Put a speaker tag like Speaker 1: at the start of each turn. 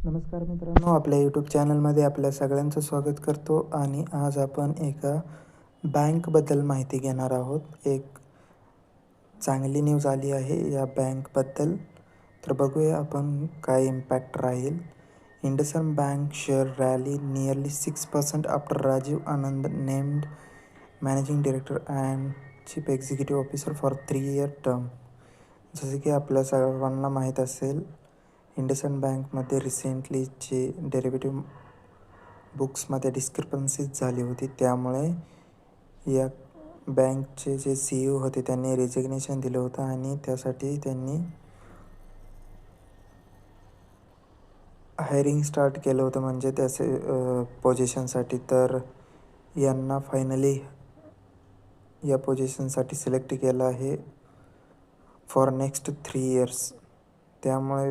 Speaker 1: नमस्कार मित्रांनो, आपल्या यूट्यूब चॅनलमध्ये आपल्या सगळ्यांचं स्वागत करतो आणि आज आपण एका बँकबद्दल माहिती घेणार आहोत. एक चांगली न्यूज आली आहे या बँकबद्दल. तर बघूया आपण काय इम्पॅक्ट राहील. IndusInd bank share rally nearly 6% after Rajiv Anand named managing director and chief executive officer for 3-year term. जसे की आपल्या सर्वांना माहीत असेल, इंडसइंड बँकमध्ये रिसेंटली जे डेरिव्हेटिव्ह बुक्समध्ये डिस्क्रिपन्सीज झाली होती, त्यामुळे या बँकचे जे CEO होते त्यांनी रेजिग्नेशन दिलं होतं आणि त्यासाठी त्यांनी हायरिंग स्टार्ट केलं होतं, म्हणजे त्याचे पोझिशनसाठी. तर यांना फायनली या पोझिशनसाठी सिलेक्ट केलं आहे फॉर नेक्स्ट 3 इयर्स. त्यामुळे